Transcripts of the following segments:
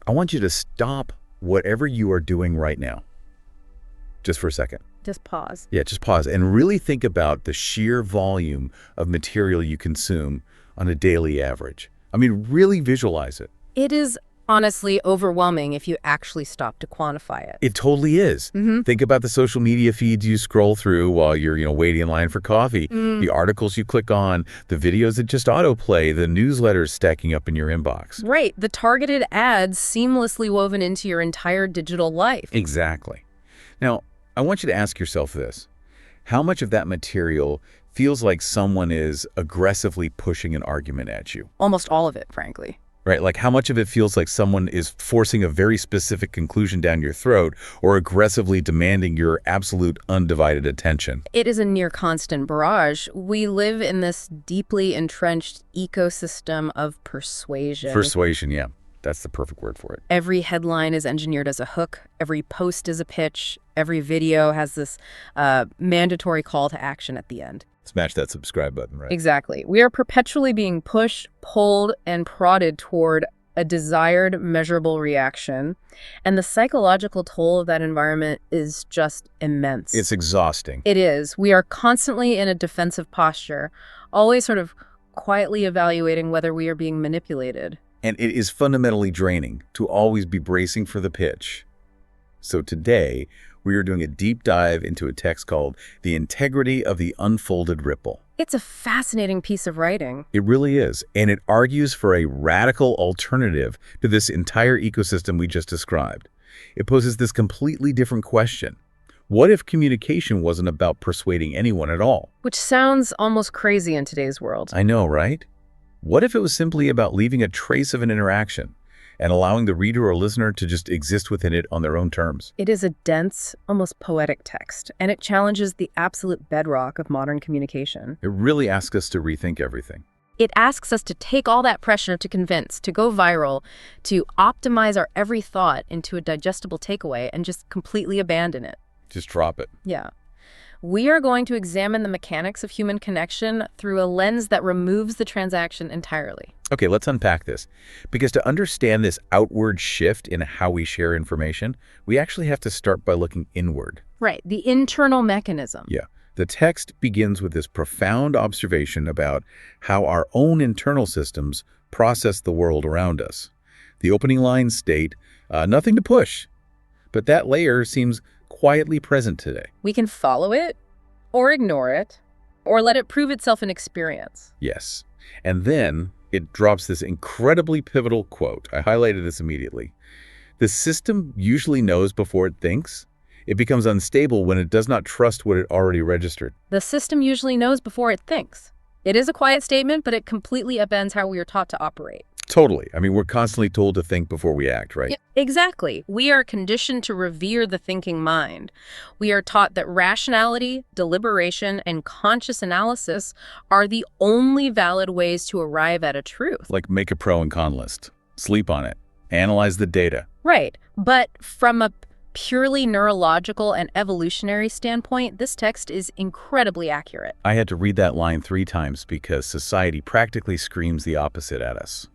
I want you to stop whatever you are doing right now, just for a second. Just pause. Yeah, just pause and really think about the sheer volume of material you consume on a daily average. I mean, really visualize it. It is honestly overwhelming if you actually stop to quantify it. It totally is. Think about the social media feeds you scroll through while you're, waiting in line for coffee, the articles you click on, the videos that just autoplay, the newsletters stacking up in your inbox. Right. The targeted ads seamlessly woven into your entire digital life. Exactly. Now, I want you to ask yourself this. How much of that material feels like someone is aggressively pushing an argument at you? Almost all of it, frankly. Right? Like how much of it feels like someone is forcing a very specific conclusion down your throat or aggressively demanding your absolute undivided attention? It is a near constant barrage. We live in this deeply entrenched ecosystem of persuasion. Persuasion, yeah. That's the perfect word for it. Every headline is engineered as a hook. Every post is a pitch. Every video has this mandatory call to action at the end. Smash that subscribe button, right? Exactly. We are perpetually being pushed, pulled, and prodded toward a desired, measurable reaction. And the psychological toll of that environment is just immense. It's exhausting. It is. We are constantly in a defensive posture, always sort of quietly evaluating whether we are being manipulated. And it is fundamentally draining to always be bracing for the pitch. So today, we are doing a deep dive into a text called The Integrity of the Unfolded Ripple. It's a fascinating piece of writing. It really is. And it argues for a radical alternative to this entire ecosystem we just described. It poses this completely different question. What if communication wasn't about persuading anyone at all? Which sounds almost crazy in today's world. I know, right? What if it was simply about leaving a trace of an interaction and allowing the reader or listener to just exist within it on their own terms? It is a dense, almost poetic text, and it challenges the absolute bedrock of modern communication. It really asks us to rethink everything. It asks us to take all that pressure to convince, to go viral, to optimize our every thought into a digestible takeaway and just completely abandon it. Just drop it. Yeah. We are going to examine the mechanics of human connection through a lens that removes the transaction entirely. Okay, let's unpack this. Because to understand this outward shift in how we share information, we actually have to start by looking inward. Right, the internal mechanism. Yeah. The text begins with this profound observation about how our own internal systems process the world around us. The opening lines state, nothing to push. But that layer seems quietly present today. We can follow it, or ignore it, or let it prove itself an experience. Yes. And then it drops this incredibly pivotal quote. I highlighted this immediately. The system usually knows before it thinks. It becomes unstable when it does not trust what it already registered. The system usually knows before it thinks. It is a quiet statement, but it completely upends how we are taught to operate. Totally. I mean, we're constantly told to think before we act, right? Yeah, exactly. We are conditioned to revere the thinking mind. We are taught that rationality, deliberation, and conscious analysis are the only valid ways to arrive at a truth. Like make a pro and con list, sleep on it, analyze the data. Right. But from a purely neurological and evolutionary standpoint, this text is incredibly accurate. I had to read that line 3 times because society practically screams the opposite at us.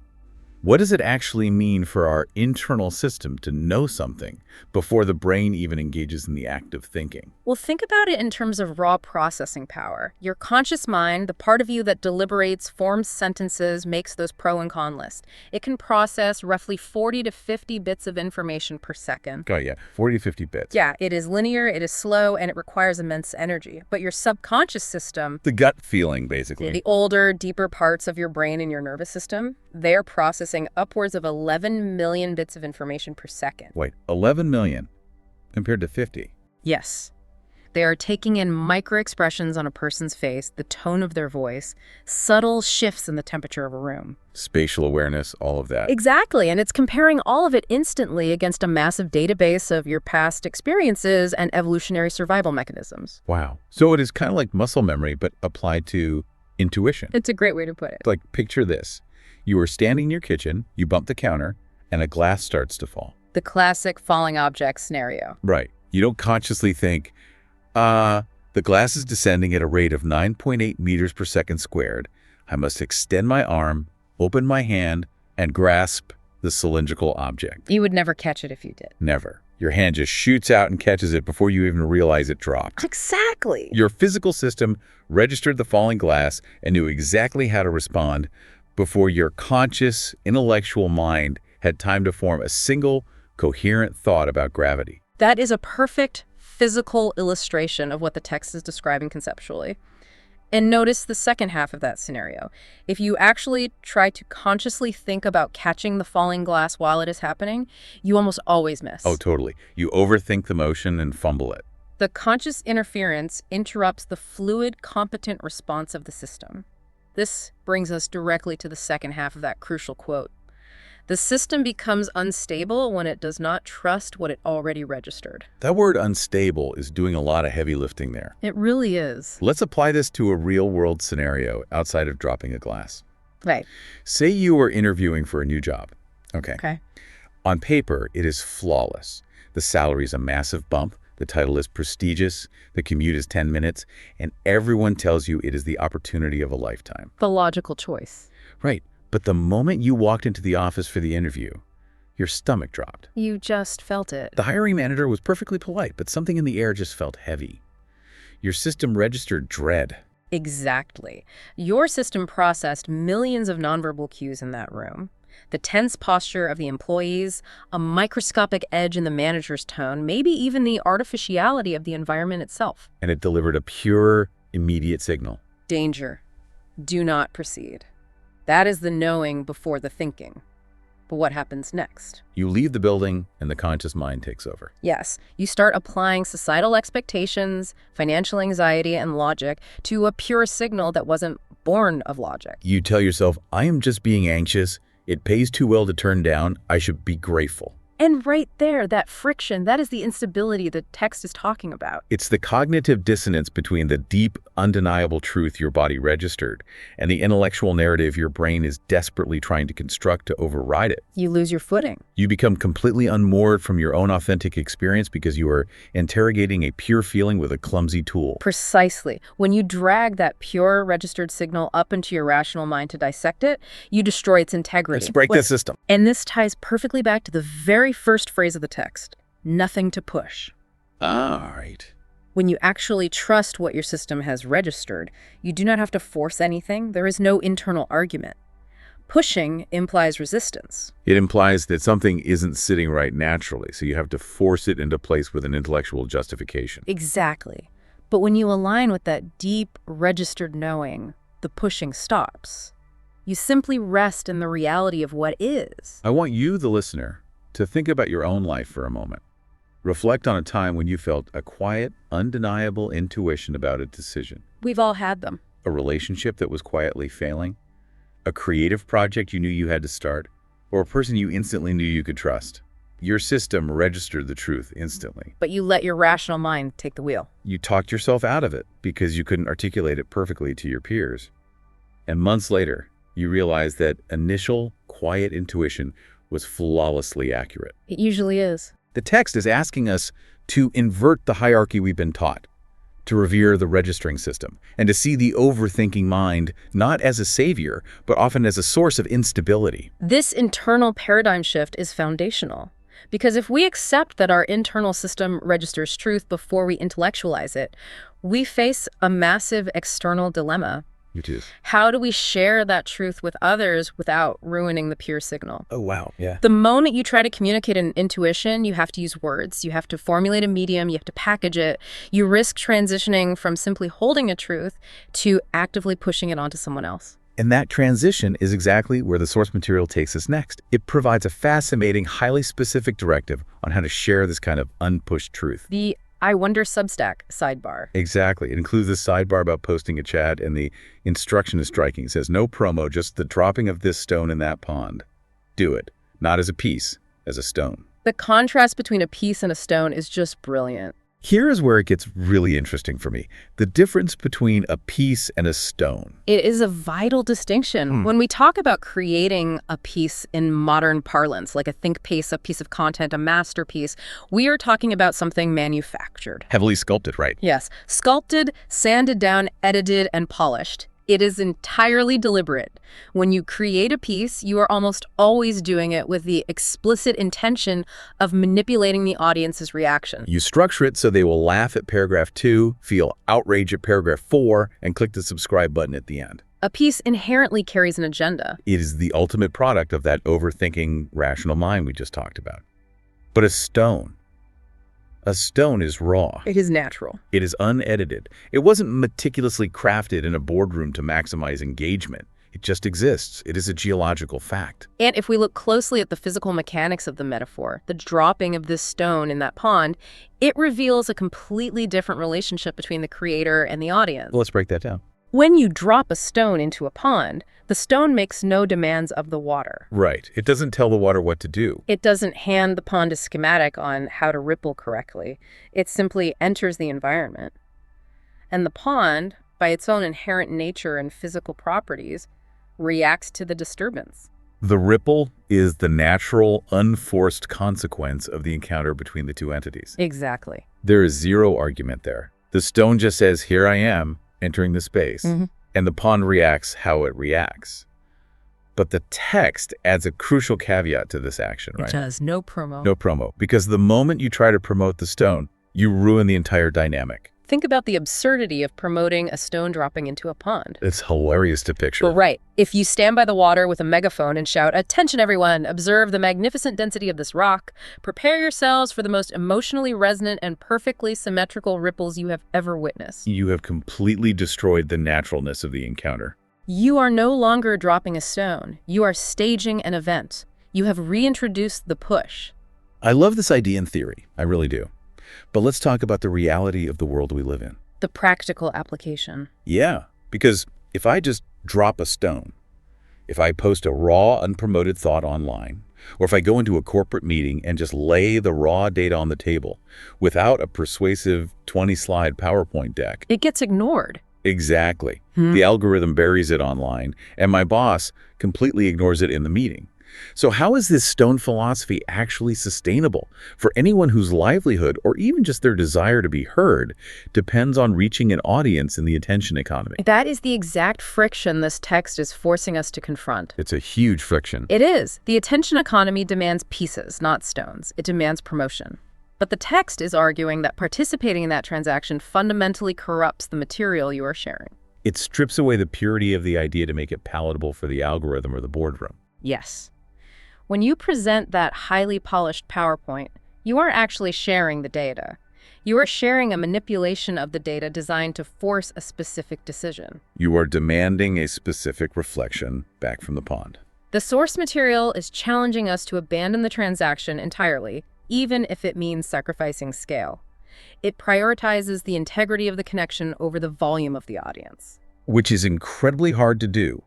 What does it actually mean for our internal system to know something before the brain even engages in the act of thinking? Well, think about it in terms of raw processing power. Your conscious mind, the part of you that deliberates, forms sentences, makes those pro and con lists. It can process roughly 40 to 50 bits of information per second. Oh yeah, 40 to 50 bits. Yeah, it is linear, it is slow, and it requires immense energy. But your subconscious system, The gut feeling, basically. the older, deeper parts of your brain and your nervous system, they're processing upwards of 11 million bits of information per second. Wait, 11 million compared to 50. Yes. They are taking in micro-expressions on a person's face, the tone of their voice, subtle shifts in the temperature of a room. Spatial awareness, all of that. Exactly, and it's comparing all of it instantly against a massive database of your past experiences and evolutionary survival mechanisms. Wow. So it is kind of like muscle memory, but applied to intuition. It's a great way to put it. Like, picture this. You are standing in your kitchen, you bump the counter, and a glass starts to fall. The classic falling object scenario. Right. You don't consciously think, the glass is descending at a rate of 9.8 meters per second squared. I must extend my arm, open my hand, and grasp the cylindrical object. You would never catch it if you did. Never. Your hand just shoots out and catches it before you even realize it dropped. Exactly. Your physical system registered the falling glass and knew exactly how to respond before your conscious, intellectual mind had time to form a single, coherent thought about gravity. That is a perfect physical illustration of what the text is describing conceptually. And notice the second half of that scenario. If you actually try to consciously think about catching the falling glass while it is happening, you almost always miss. Oh, totally. You overthink the motion and fumble it. The conscious interference interrupts the fluid, competent response of the system. This brings us directly to the second half of that crucial quote. The system becomes unstable when it does not trust what it already registered. That word unstable is doing a lot of heavy lifting there. It really is. Let's apply this to a real-world scenario outside of dropping a glass. Right. Say you are interviewing for a new job. Okay. On paper, it is flawless. The salary is a massive bump, the title is prestigious, the commute is 10 minutes, and everyone tells you it is the opportunity of a lifetime. The logical choice. Right. But the moment you walked into the office for the interview, your stomach dropped. You just felt it. The hiring manager was perfectly polite, but something in the air just felt heavy. Your system registered dread. Exactly. Your system processed millions of nonverbal cues in that room. The tense posture of the employees, a microscopic edge in the manager's tone, maybe even the artificiality of the environment itself. And it delivered a pure, immediate signal. Danger. Do not proceed. That is the knowing before the thinking. But what happens next? You leave the building, and the conscious mind takes over. Yes, you start applying societal expectations, financial anxiety, and logic to a pure signal that wasn't born of logic. You tell yourself, I am just being anxious. It pays too well to turn down. I should be grateful. And right there, that friction, that is the instability the text is talking about. It's the cognitive dissonance between the deep, undeniable truth your body registered and the intellectual narrative your brain is desperately trying to construct to override it. You lose your footing. You become completely unmoored from your own authentic experience because you are interrogating a pure feeling with a clumsy tool. Precisely. When you drag that pure registered signal up into your rational mind to dissect it, you destroy its integrity. Let's break the system. And this ties perfectly back to the very first phrase of the text, nothing to push. All right. When you actually trust what your system has registered, you do not have to force anything. There is no internal argument. Pushing implies resistance. It implies that something isn't sitting right naturally, so you have to force it into place with an intellectual justification. Exactly. But when you align with that deep, registered knowing, the pushing stops. You simply rest in the reality of what is. I want you, the listener, to think about your own life for a moment. Reflect on a time when you felt a quiet, undeniable intuition about a decision. We've all had them. A relationship that was quietly failing, a creative project you knew you had to start, or a person you instantly knew you could trust. Your system registered the truth instantly. But you let your rational mind take the wheel. You talked yourself out of it because you couldn't articulate it perfectly to your peers. And months later, you realized that initial, quiet intuition was flawlessly accurate. It usually is. The text is asking us to invert the hierarchy we've been taught, to revere the registering system, and to see the overthinking mind not as a savior, but often as a source of instability. This internal paradigm shift is foundational. Because if we accept that our internal system registers truth before we intellectualize it, we face a massive external dilemma. Which is? How do we share that truth with others without ruining the pure signal? Oh, wow. Yeah. The moment you try to communicate an intuition, you have to use words. You have to formulate a medium. You have to package it. You risk transitioning from simply holding a truth to actively pushing it onto someone else. And that transition is exactly where the source material takes us next. It provides a fascinating, highly specific directive on how to share this kind of unpushed truth. The I Wonder Substack sidebar. Exactly. It includes this sidebar about posting a chat, and the instruction is striking. It says, no promo, just the dropping of this stone in that pond. Do it. Not as a piece, as a stone. The contrast between a piece and a stone is just brilliant. Here is where it gets really interesting for me. The difference between a piece and a stone. It is a vital distinction. When we talk about creating a piece in modern parlance, like a think piece, a piece of content, a masterpiece, we are talking about something manufactured. Heavily sculpted, right? Yes, sculpted, sanded down, edited, and polished. It is entirely deliberate. When you create a piece, you are almost always doing it with the explicit intention of manipulating the audience's reaction. You structure it so they will laugh at paragraph 2, feel outrage at paragraph 4, and click the subscribe button at the end. A piece inherently carries an agenda. It is the ultimate product of that overthinking, rational mind we just talked about. But a stone is raw. It is natural. It is unedited. It wasn't meticulously crafted in a boardroom to maximize engagement. It just exists. It is a geological fact. And if we look closely at the physical mechanics of the metaphor, the dropping of this stone in that pond, it reveals a completely different relationship between the creator and the audience. Well, let's break that down. When you drop a stone into a pond, the stone makes no demands of the water. Right. It doesn't tell the water what to do. It doesn't hand the pond a schematic on how to ripple correctly. It simply enters the environment. And the pond, by its own inherent nature and physical properties, reacts to the disturbance. The ripple is the natural, unforced consequence of the encounter between the two entities. Exactly. There is zero argument there. The stone just says, here I am, entering the space, and the pond reacts how it reacts. But the text adds a crucial caveat to this action, right? It does. No promo. No promo. Because the moment you try to promote the stone, you ruin the entire dynamic. Think about the absurdity of promoting a stone dropping into a pond. It's hilarious to picture. Well, right. If you stand by the water with a megaphone and shout, "Attention everyone, observe the magnificent density of this rock. Prepare yourselves for the most emotionally resonant and perfectly symmetrical ripples you have ever witnessed." You have completely destroyed the naturalness of the encounter. You are no longer dropping a stone. You are staging an event. You have reintroduced the push. I love this idea in theory. I really do. But let's talk about the reality of the world we live in. The practical application. Yeah, because if I just drop a stone, if I post a raw, unpromoted thought online, or if I go into a corporate meeting and just lay the raw data on the table without a persuasive 20-slide PowerPoint deck. It gets ignored. Exactly. The algorithm buries it online, and my boss completely ignores it in the meeting. So how is this stone philosophy actually sustainable for anyone whose livelihood, or even just their desire to be heard, depends on reaching an audience in the attention economy? That is the exact friction this text is forcing us to confront. It's a huge friction. It is. The attention economy demands pieces, not stones. It demands promotion. But the text is arguing that participating in that transaction fundamentally corrupts the material you are sharing. It strips away the purity of the idea to make it palatable for the algorithm or the boardroom. Yes. When you present that highly polished PowerPoint, you aren't actually sharing the data. You are sharing a manipulation of the data designed to force a specific decision. You are demanding a specific reflection back from the pond. The source material is challenging us to abandon the transaction entirely, even if it means sacrificing scale. It prioritizes the integrity of the connection over the volume of the audience. Which is incredibly hard to do,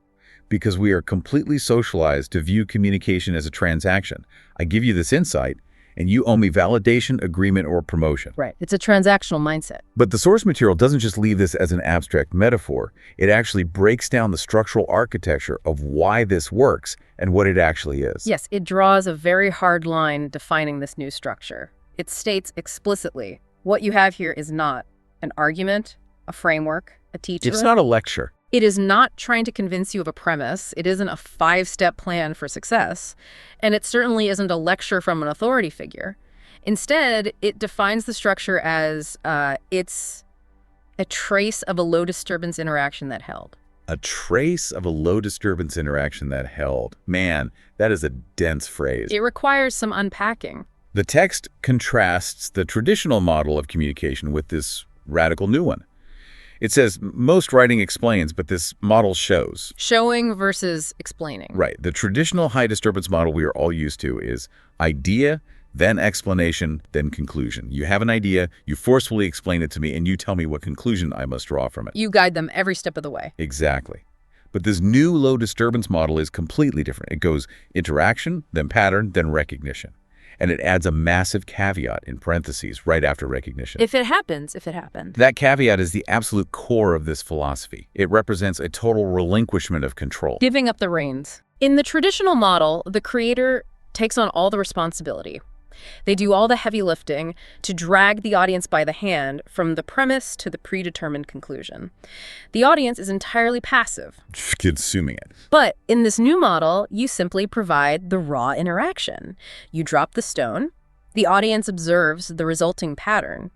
because we are completely socialized to view communication as a transaction. I give you this insight, and you owe me validation, agreement, or promotion. Right. It's a transactional mindset. But the source material doesn't just leave this as an abstract metaphor. It actually breaks down the structural architecture of why this works and what it actually is. Yes, it draws a very hard line defining this new structure. It states explicitly, what you have here is not an argument, a framework, a teacher. It's not a lecture. It is not trying to convince you of a premise. It isn't a 5-step plan for success. And it certainly isn't a lecture from an authority figure. Instead, it defines the structure as it's a trace of a low-disturbance interaction that held. A trace of a low-disturbance interaction that held. Man, that is a dense phrase. It requires some unpacking. The text contrasts the traditional model of communication with this radical new one. It says most writing explains, but this model shows. Showing versus explaining. Right. The traditional high disturbance model we are all used to is idea, then explanation, then conclusion. You have an idea, you forcefully explain it to me, and you tell me what conclusion I must draw from it. You guide them every step of the way. Exactly. But this new low disturbance model is completely different. It goes interaction, then pattern, then recognition. And it adds a massive caveat in parentheses right after recognition. If it happens, if it happened. That caveat is the absolute core of this philosophy. It represents a total relinquishment of control. Giving up the reins. In the traditional model, the creator takes on all the responsibility. They do all the heavy lifting to drag the audience by the hand from the premise to the predetermined conclusion. The audience is entirely passive. Consuming it. But in this new model, you simply provide the raw interaction. You drop the stone, the audience observes the resulting pattern,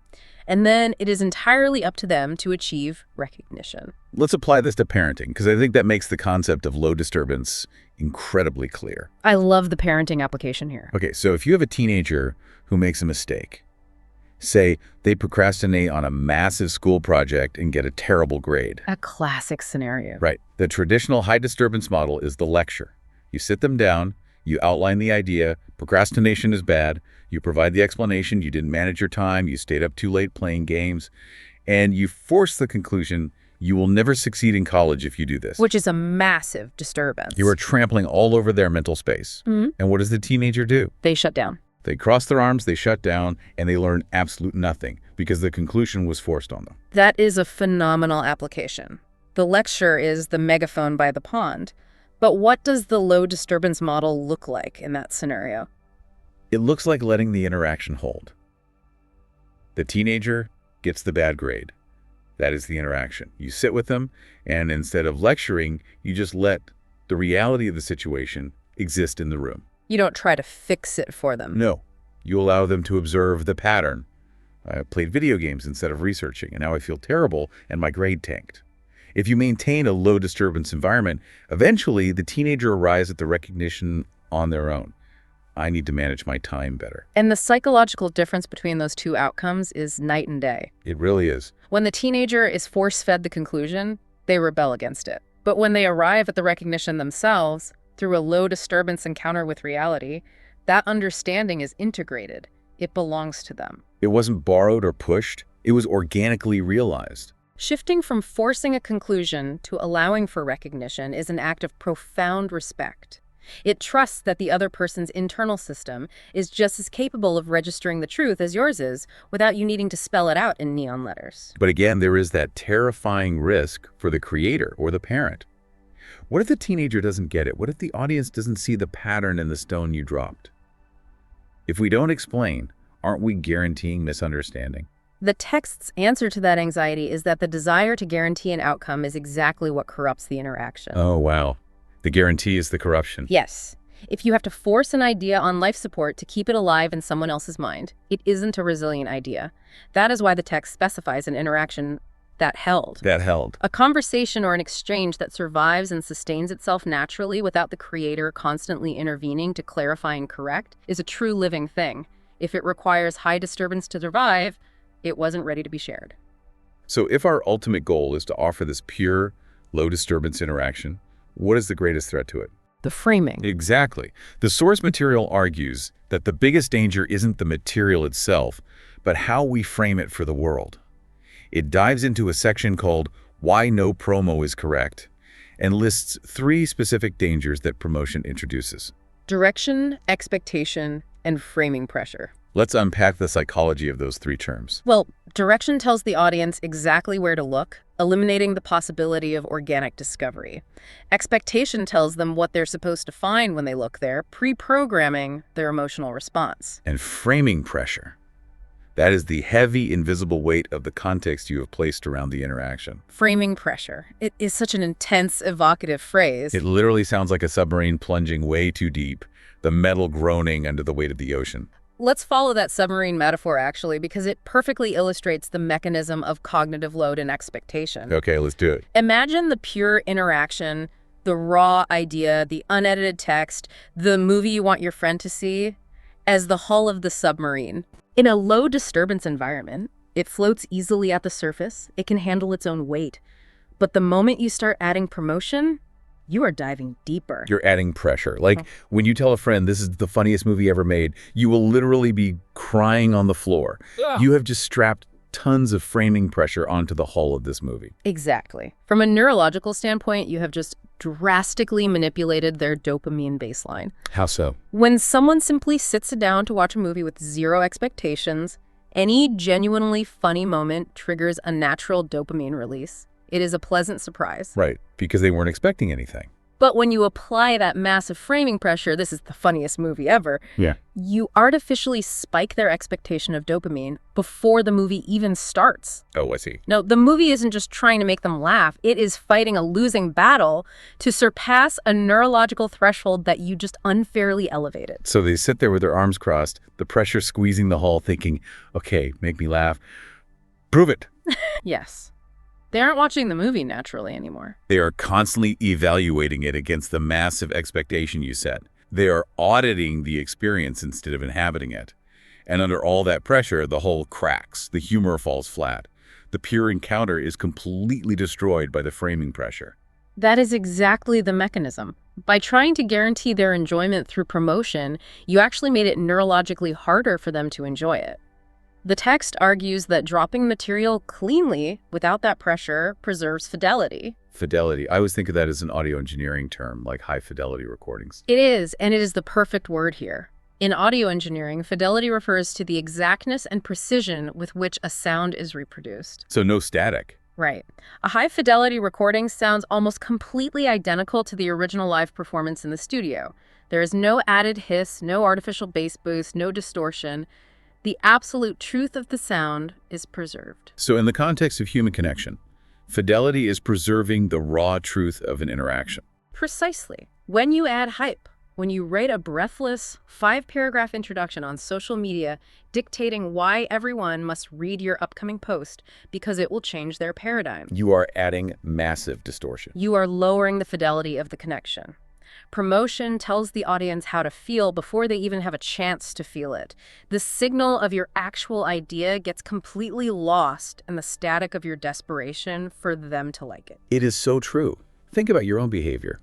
and then it is entirely up to them to achieve recognition. Let's apply this to parenting, because I think that makes the concept of low disturbance incredibly clear. I love the parenting application here. Okay, so if you have a teenager who makes a mistake, say they procrastinate on a massive school project and get a terrible grade. A classic scenario. Right. The traditional high disturbance model is the lecture. You sit them down, you outline the idea, procrastination is bad, you provide the explanation, you didn't manage your time, you stayed up too late playing games, and you force the conclusion, you will never succeed in college if you do this. Which is a massive disturbance. You are trampling all over their mental space. Mhm. And what does the teenager do? They shut down. They cross their arms, they shut down, and they learn absolute nothing because the conclusion was forced on them. That is a phenomenal application. The lecture is the megaphone by the pond. But what does the low disturbance model look like in that scenario? It looks like letting the interaction hold. The teenager gets the bad grade. That is the interaction. You sit with them, and instead of lecturing, you just let the reality of the situation exist in the room. You don't try to fix it for them. No, you allow them to observe the pattern. I played video games instead of researching, and now I feel terrible, and my grade tanked. If you maintain a low disturbance environment, eventually the teenager arrives at the recognition on their own. I need to manage my time better. And the psychological difference between those two outcomes is night and day. It really is. When the teenager is force-fed the conclusion, they rebel against it. But when they arrive at the recognition themselves, through a low disturbance encounter with reality, that understanding is integrated. It belongs to them. It wasn't borrowed or pushed. It was organically realized. Shifting from forcing a conclusion to allowing for recognition is an act of profound respect. It trusts that the other person's internal system is just as capable of registering the truth as yours is, without you needing to spell it out in neon letters. But again, there is that terrifying risk for the creator or the parent. What if the teenager doesn't get it? What if the audience doesn't see the pattern in the stone you dropped? If we don't explain, aren't we guaranteeing misunderstanding? The text's answer to that anxiety is that the desire to guarantee an outcome is exactly what corrupts the interaction. Oh, wow. The guarantee is the corruption. Yes. If you have to force an idea on life support to keep it alive in someone else's mind, it isn't a resilient idea. That is why the text specifies an interaction that held. That held. A conversation or an exchange that survives and sustains itself naturally without the creator constantly intervening to clarify and correct is a true living thing. If it requires high disturbance to survive, it wasn't ready to be shared. So if our ultimate goal is to offer this pure, low disturbance interaction, what is the greatest threat to it? The framing. Exactly. The source material argues that the biggest danger isn't the material itself, but how we frame it for the world. It dives into a section called Why No Promo is Correct and lists 3 specific dangers that promotion introduces. Direction, expectation, and framing pressure. Let's unpack the psychology of those 3 terms. Well, direction tells the audience exactly where to look, eliminating the possibility of organic discovery. Expectation tells them what they're supposed to find when they look there, pre-programming their emotional response. And framing pressure. That is the heavy, invisible weight of the context you have placed around the interaction. Framing pressure. It is such an intense, evocative phrase. It literally sounds like a submarine plunging way too deep, the metal groaning under the weight of the ocean. Let's follow that submarine metaphor, actually, because it perfectly illustrates the mechanism of cognitive load and expectation. Okay, let's do it. Imagine the pure interaction, the raw idea, the unedited text, the movie you want your friend to see, as the hull of the submarine. In a low disturbance environment, it floats easily at the surface. It can handle its own weight. But the moment you start adding promotion, you are diving deeper. You're adding pressure. Like when you tell a friend this is the funniest movie ever made, you will literally be crying on the floor. Ugh. You have just strapped tons of framing pressure onto the hull of this movie. Exactly. From a neurological standpoint, you have just drastically manipulated their dopamine baseline. How so? When someone simply sits down to watch a movie with 0 expectations, any genuinely funny moment triggers a natural dopamine release. It is a pleasant surprise. Right, because they weren't expecting anything. But when you apply that massive framing pressure, this is the funniest movie ever, Yeah. you artificially spike their expectation of dopamine before the movie even starts. Oh, I see. No, the movie isn't just trying to make them laugh. It is fighting a losing battle to surpass a neurological threshold that you just unfairly elevated. So they sit there with their arms crossed, the pressure squeezing the hull, thinking, okay, make me laugh. Prove it. Yes. They aren't watching the movie naturally anymore. They are constantly evaluating it against the massive expectation you set. They are auditing the experience instead of inhabiting it. And under all that pressure, the hull cracks, the humor falls flat. The pure encounter is completely destroyed by the framing pressure. That is exactly the mechanism. By trying to guarantee their enjoyment through promotion, you actually made it neurologically harder for them to enjoy it. The text argues that dropping material cleanly, without that pressure, preserves fidelity. Fidelity. I always think of that as an audio engineering term, like high-fidelity recordings. It is, and it is the perfect word here. In audio engineering, fidelity refers to the exactness and precision with which a sound is reproduced. So no static. Right. A high-fidelity recording sounds almost completely identical to the original live performance in the studio. There is no added hiss, no artificial bass boost, no distortion. The absolute truth of the sound is preserved. So in the context of human connection, fidelity is preserving the raw truth of an interaction. Precisely. When you add hype, when you write a breathless 5-paragraph introduction on social media dictating why everyone must read your upcoming post because it will change their paradigm, You are adding massive distortion. you are lowering the fidelity of the connection. Promotion tells the audience how to feel before they even have a chance to feel it. The signal of your actual idea gets completely lost in the static of your desperation for them to like it. It is so true. Think about your own behavior.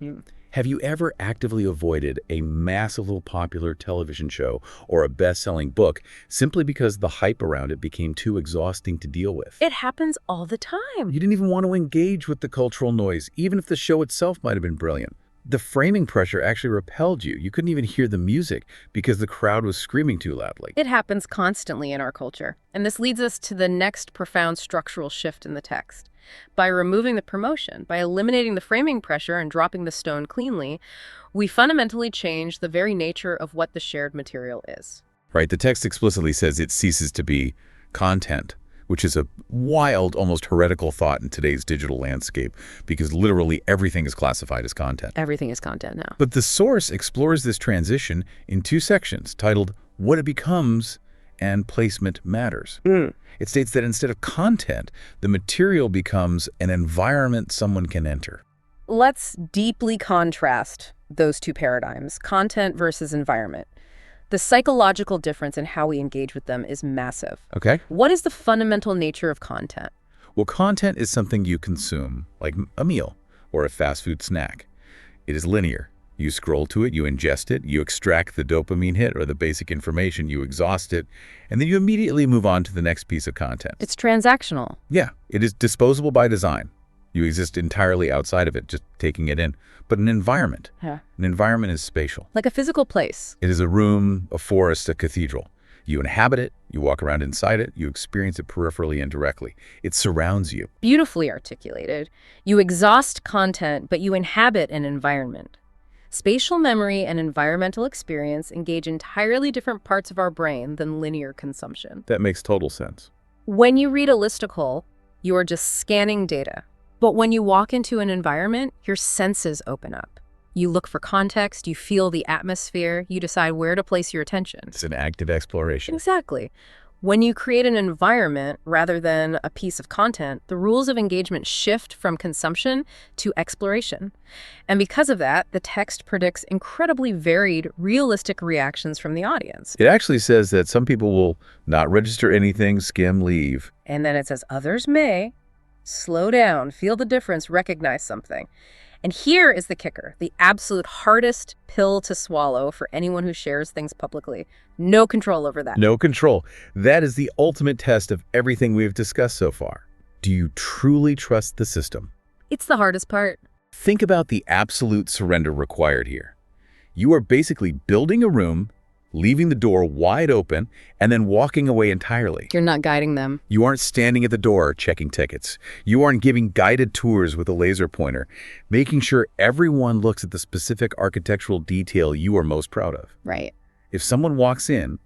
Have you ever actively avoided a massively popular television show or a best-selling book simply because the hype around it became too exhausting to deal with? It happens all the time. You didn't even want to engage with the cultural noise, even if the show itself might have been brilliant. The framing pressure actually repelled you. You couldn't even hear the music because the crowd was screaming too loudly. It happens constantly in our culture. And this leads us to the next profound structural shift in the text. By removing the promotion, by eliminating the framing pressure and dropping the stone cleanly, we fundamentally change the very nature of what the shared material is. Right? The text explicitly says it ceases to be content, which is a wild, almost heretical thought in today's digital landscape, because literally everything is classified as content. Everything is content now. But the source explores this transition in 2 sections titled What It Becomes and Placement Matters. It states that instead of content, the material becomes an environment someone can enter. Let's deeply contrast those two paradigms, content versus environment. The psychological difference in how we engage with them is massive. Okay? What is the fundamental nature of content? Well, content is something you consume, like a meal or a fast food snack. It is linear. You scroll to it, you ingest it, you extract the dopamine hit or the basic information, you exhaust it, and then you immediately move on to the next piece of content. It's transactional. Yeah, it is disposable by design. You exist entirely outside of it, just taking it in. But an environment is spatial. Like a physical place. It is a room, a forest, a cathedral. You inhabit it, you walk around inside it, you experience it peripherally and directly. It surrounds you. Beautifully articulated. You exhaust content, but you inhabit an environment. Spatial memory and environmental experience engage entirely different parts of our brain than linear consumption. That makes total sense. When you read a listicle, you are just scanning data. But when you walk into an environment, your senses open up. You look for context, you feel the atmosphere, you decide where to place your attention. It's an active exploration. Exactly. When you create an environment rather than a piece of content, the rules of engagement shift from consumption to exploration. And because of that, the text predicts incredibly varied, realistic reactions from the audience. It actually says that some people will not register anything, skim, leave. And then it says others may. Slow down, feel the difference, recognize something. And here is the kicker, the absolute hardest pill to swallow for anyone who shares things publicly. No control over that. No control. That is the ultimate test of everything we've discussed so far. Do you truly trust the system? It's the hardest part. Think about the absolute surrender required here. You are basically building a room, leaving the door wide open and then walking away entirely. You're not guiding them. You aren't standing at the door checking tickets. You aren't giving guided tours with a laser pointer, making sure everyone looks at the specific architectural detail you are most proud of. Right. If someone walks in,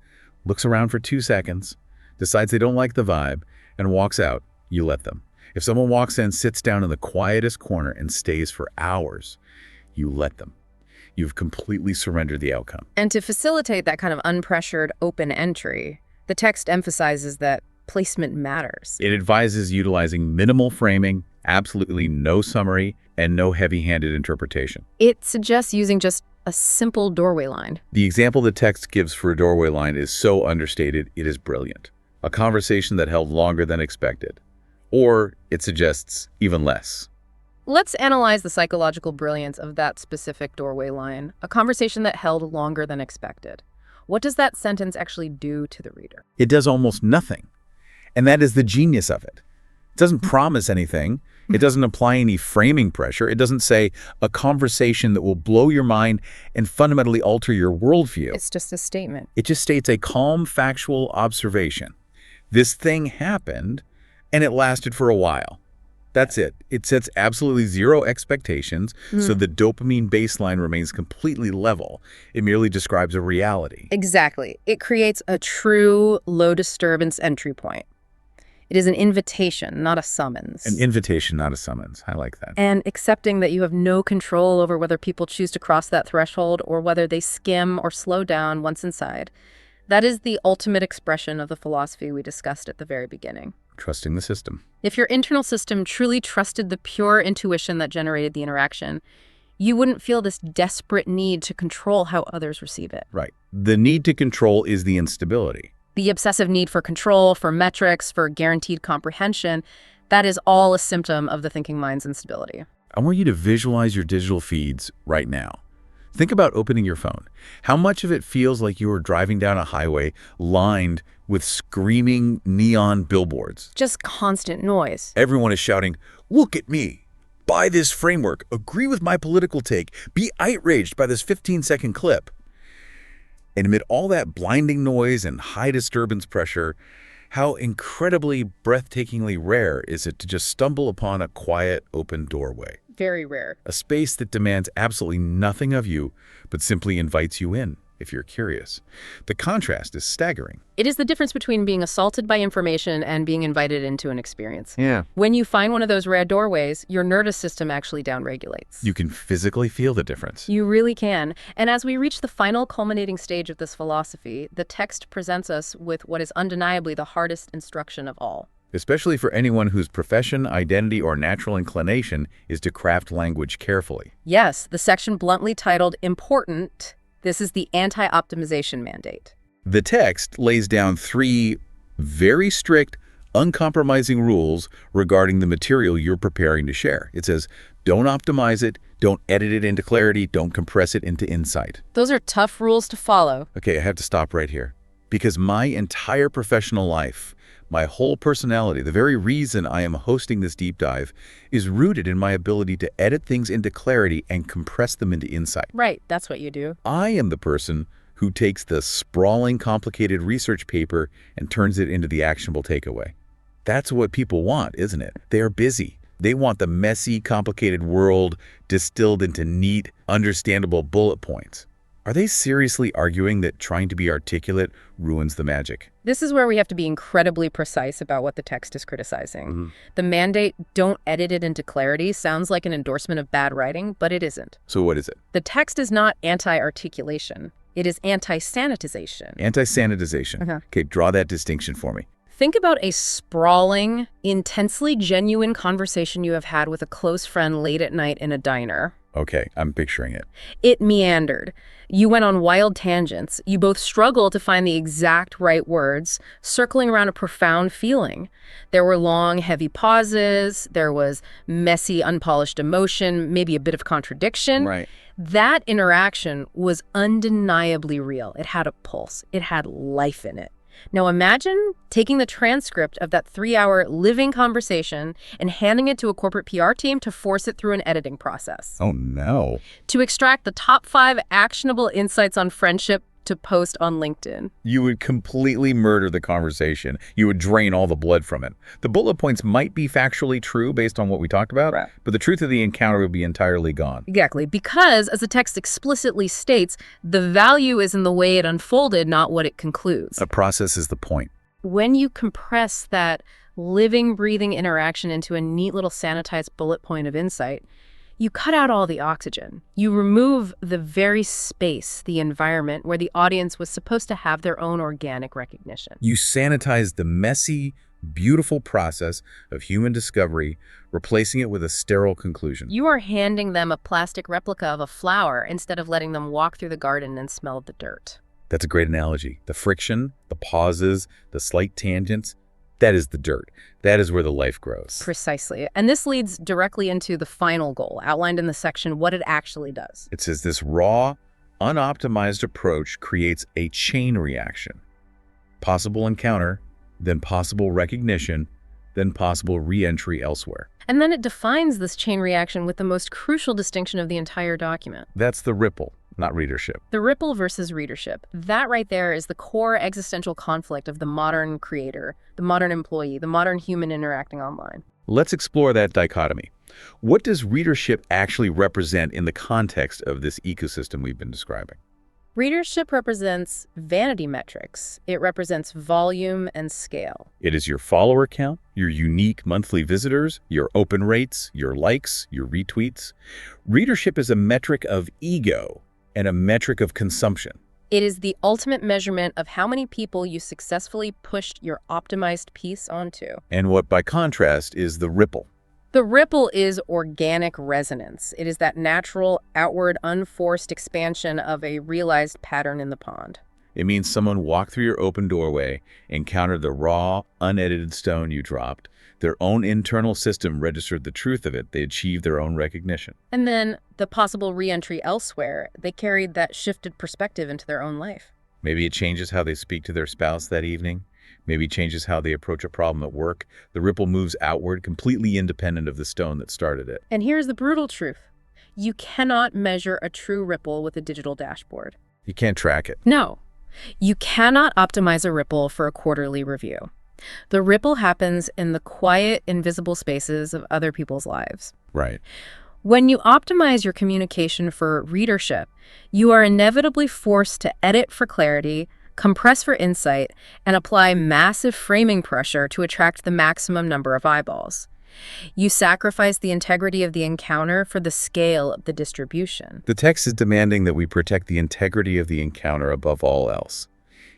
looks around for 2 seconds, decides they don't like the vibe, and walks out, you let them. If someone walks in, sits down in the quietest corner, and stays for hours, you let them. You've completely surrendered the outcome. And to facilitate that kind of unpressured open entry, the text emphasizes that placement matters. It advises utilizing minimal framing, absolutely no summary, and no heavy-handed interpretation. It suggests using just a simple doorway line. The example the text gives for a doorway line is so understated, it is brilliant. A conversation that held longer than expected. Or it suggests even less. Let's analyze the psychological brilliance of that specific doorway line, a conversation that held longer than expected. What does that sentence actually do to the reader? It does almost nothing. And that is the genius of it. It doesn't promise anything. It doesn't apply any framing pressure. It doesn't say a conversation that will blow your mind and fundamentally alter your worldview. It's just a statement. It just states a calm, factual observation. This thing happened, and it lasted for a while. That's it. It sets absolutely zero expectations, so the dopamine baseline remains completely level. It merely describes a reality. Exactly. It creates a true low-disturbance entry point. It is an invitation, not a summons. An invitation, not a summons. I like that. And accepting that you have no control over whether people choose to cross that threshold or whether they skim or slow down once inside. That is the ultimate expression of the philosophy we discussed at the very beginning. Trusting the system. If your internal system truly trusted the pure intuition that generated the interaction, you wouldn't feel this desperate need to control how others receive it. Right. The need to control is the instability. The obsessive need for control, for metrics, for guaranteed comprehension, that is all a symptom of the thinking mind's instability. I want you to visualize your digital feeds right now. Think about opening your phone. How much of it feels like you are driving down a highway lined with screaming neon billboards? Just constant noise. Everyone is shouting, "Look at me! Buy this framework! Agree with my political take! Be outraged by this 15-second clip!" And amid all that blinding noise and high disturbance pressure, how incredibly, breathtakingly rare is it to just stumble upon a quiet, open doorway. Very rare. A space that demands absolutely nothing of you, but simply invites you in, if you're curious. The contrast is staggering. It is the difference between being assaulted by information and being invited into an experience. Yeah. When you find one of those rare doorways, your nervous system actually downregulates. You can physically feel the difference. You really can. And as we reach the final culminating stage of this philosophy, the text presents us with what is undeniably the hardest instruction of all. Especially for anyone whose profession, identity, or natural inclination is to craft language carefully. Yes, the section bluntly titled Important, this is the anti-optimization mandate. The text lays down 3 very strict, uncompromising rules regarding the material you're preparing to share. It says, don't optimize it, don't edit it into clarity, don't compress it into insight. Those are tough rules to follow. Okay, I have to stop right here. Because my entire professional life, my whole personality, the very reason I am hosting this deep dive, is rooted in my ability to edit things into clarity and compress them into insight. Right, that's what you do. I am the person who takes the sprawling, complicated research paper and turns it into the actionable takeaway. That's what people want, isn't it? They are busy. They want the messy, complicated world distilled into neat, understandable bullet points. Are they seriously arguing that trying to be articulate ruins the magic? This is where we have to be incredibly precise about what the text is criticizing. The mandate, don't edit it into clarity, sounds like an endorsement of bad writing, but it isn't. So what is it? The text is not anti-articulation. It is anti-sanitization. Anti-sanitization. Okay, draw that distinction for me. Think about a sprawling, intensely genuine conversation you have had with a close friend late at night in a diner. Okay, I'm picturing it. It meandered. You went on wild tangents. You both struggled to find the exact right words, circling around a profound feeling. There were long, heavy pauses. There was messy, unpolished emotion, maybe a bit of contradiction. Right. That interaction was undeniably real. It had a pulse. It had life in it. Now imagine taking the transcript of that 3-hour living conversation and handing it to a corporate PR team to force it through an editing process. Oh, no. To extract the top 5 actionable insights on friendship, to post on LinkedIn. You would completely murder the conversation. You would drain all the blood from it. The bullet points might be factually true based on what we talked about, Right. but the truth of the encounter would be entirely gone. Exactly, because as the text explicitly states, the value is in the way it unfolded, not what it concludes. A process is the point. When you compress that living, breathing interaction into a neat little sanitized bullet point of insight, you cut out all the oxygen. You remove the very space, the environment, where the audience was supposed to have their own organic recognition. You sanitize the messy, beautiful process of human discovery, replacing it with a sterile conclusion. You are handing them a plastic replica of a flower instead of letting them walk through the garden and smell the dirt. That's a great analogy. The friction, the pauses, the slight tangents, that is the dirt. That is where the life grows. Precisely. And this leads directly into the final goal, outlined in the section, what it actually does. It says this raw, unoptimized approach creates a chain reaction. Possible encounter, then possible recognition, then possible re-entry elsewhere. And then it defines this chain reaction with the most crucial distinction of the entire document. That's the ripple, not readership. The ripple versus readership. That right there is the core existential conflict of the modern creator, the modern employee, the modern human interacting online. Let's explore that dichotomy. What does readership actually represent in the context of this ecosystem we've been describing? Readership represents vanity metrics. It represents volume and scale. It is your follower count, your unique monthly visitors, your open rates, your likes, your retweets. Readership is a metric of ego and a metric of consumption. It is the ultimate measurement of how many people you successfully pushed your optimized piece onto. And what, by contrast, is the ripple. The ripple is organic resonance. It is that natural, outward, unforced expansion of a realized pattern in the pond. It means someone walked through your open doorway, encountered the raw, unedited stone you dropped. Their own internal system registered the truth of it. They achieved their own recognition. And then the possible re-entry elsewhere, they carried that shifted perspective into their own life. Maybe it changes how they speak to their spouse that evening. Maybe it changes how they approach a problem at work. The ripple moves outward, completely independent of the stone that started it. And here's the brutal truth. You cannot measure a true ripple with a digital dashboard. You can't track it. No. You cannot optimize a ripple for a quarterly review. The ripple happens in the quiet, invisible spaces of other people's lives. Right. When you optimize your communication for readership, you are inevitably forced to edit for clarity, compress for insight, and apply massive framing pressure to attract the maximum number of eyeballs. You sacrifice the integrity of the encounter for the scale of the distribution. The text is demanding that we protect the integrity of the encounter above all else,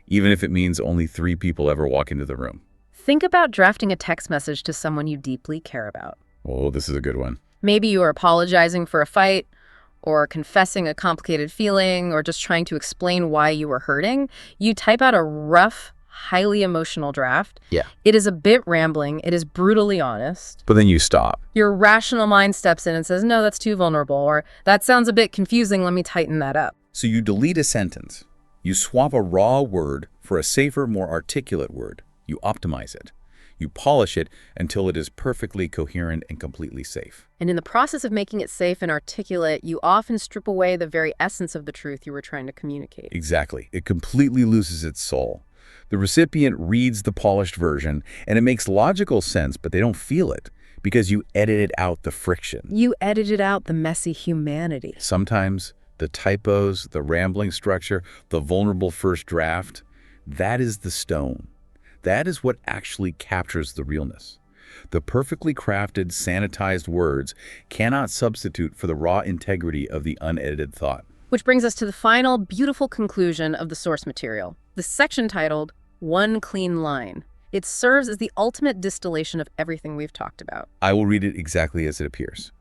even if it means only 3 people ever walk into the room. Think about drafting a text message to someone you deeply care about. Oh, this is a good one. Maybe you are apologizing for a fight, or confessing a complicated feeling, or just trying to explain why you were hurting. You type out a rough, highly emotional draft. Yeah. It is a bit rambling. It is brutally honest. But then you stop. Your rational mind steps in and says, no, that's too vulnerable, or that sounds a bit confusing. Let me tighten that up. So you delete a sentence. You swap a raw word for a safer, more articulate word. You optimize it. You polish it until it is perfectly coherent and completely safe. And in the process of making it safe and articulate, you often strip away the very essence of the truth you were trying to communicate. Exactly. It completely loses its soul. The recipient reads the polished version, and it makes logical sense, but they don't feel it because you edited out the friction. You edited out the messy humanity. Sometimes the typos, the rambling structure, the vulnerable first draft, that is the stone. That is what actually captures the realness. The perfectly crafted, sanitized words cannot substitute for the raw integrity of the unedited thought. Which brings us to the final, beautiful conclusion of the source material, the section titled, One Clean Line. It serves as the ultimate distillation of everything we've talked about. I will read it exactly as it appears.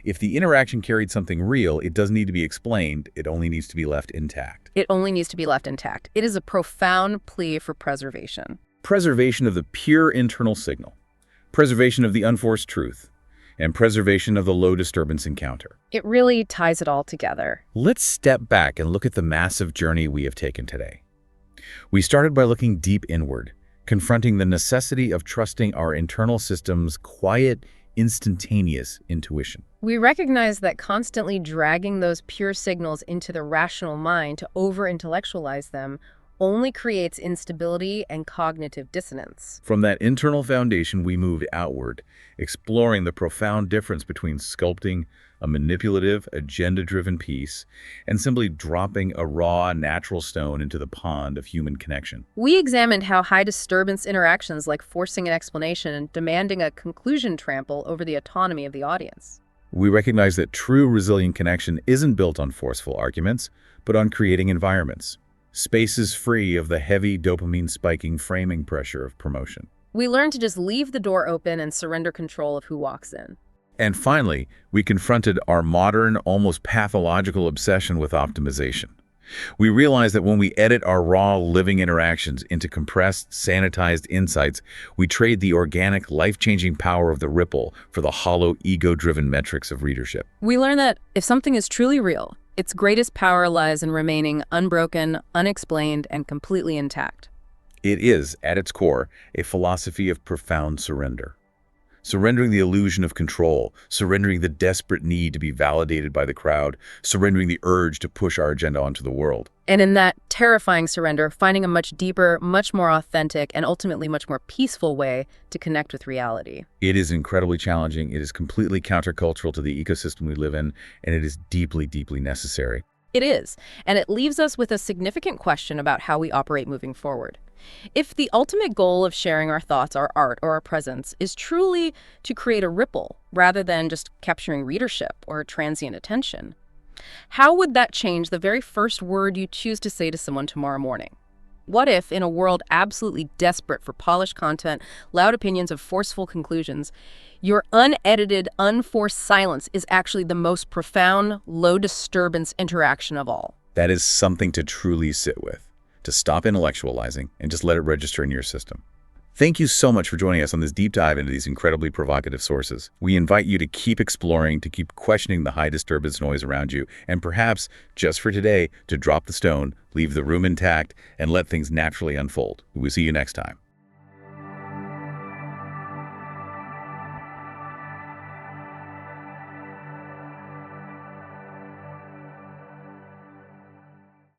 If the interaction carried something real, it doesn't need to be explained. It only needs to be left intact. It only needs to be left intact. It is a profound plea for preservation. Preservation of the pure internal signal, preservation of the unforced truth, and preservation of the low-disturbance encounter. It really ties it all together. Let's step back and look at the massive journey we have taken today. We started by looking deep inward, confronting the necessity of trusting our internal system's quiet, instantaneous intuition. We recognize that constantly dragging those pure signals into the rational mind to over-intellectualize them only creates instability and cognitive dissonance. From that internal foundation, we moved outward, exploring the profound difference between sculpting a manipulative, agenda-driven piece and simply dropping a raw, natural stone into the pond of human connection. We examined how high-disturbance interactions like forcing an explanation and demanding a conclusion trample over the autonomy of the audience. We recognize that true resilient connection isn't built on forceful arguments, but on creating environments. Spaces free of the heavy dopamine-spiking framing pressure of promotion. We learned to just leave the door open and surrender control of who walks in. And finally, we confronted our modern, almost pathological obsession with optimization. We realized that when we edit our raw, living interactions into compressed, sanitized insights, we trade the organic, life-changing power of the ripple for the hollow, ego-driven metrics of readership. We learned that if something is truly real, its greatest power lies in remaining unbroken, unexplained, and completely intact. It is, at its core, a philosophy of profound surrender. Surrendering the illusion of control, surrendering the desperate need to be validated by the crowd, surrendering the urge to push our agenda onto the world. And in that terrifying surrender, finding a much deeper, much more authentic, and ultimately much more peaceful way to connect with reality. It is incredibly challenging, it is completely countercultural to the ecosystem we live in, and it is deeply, deeply necessary. It is, and it leaves us with a significant question about how we operate moving forward. If the ultimate goal of sharing our thoughts, our art, or our presence is truly to create a ripple rather than just capturing readership or transient attention, how would that change the very first word you choose to say to someone tomorrow morning? What if, in a world absolutely desperate for polished content, loud opinions, of forceful conclusions, your unedited, unforced silence is actually the most profound, low-disturbance interaction of all? That is something to truly sit with, to stop intellectualizing and just let it register in your system. Thank you so much for joining us on this deep dive into these incredibly provocative sources. We invite you to keep exploring, to keep questioning the high disturbance noise around you, and perhaps, just for today, to drop the stone, leave the room intact, and let things naturally unfold. We'll see you next time.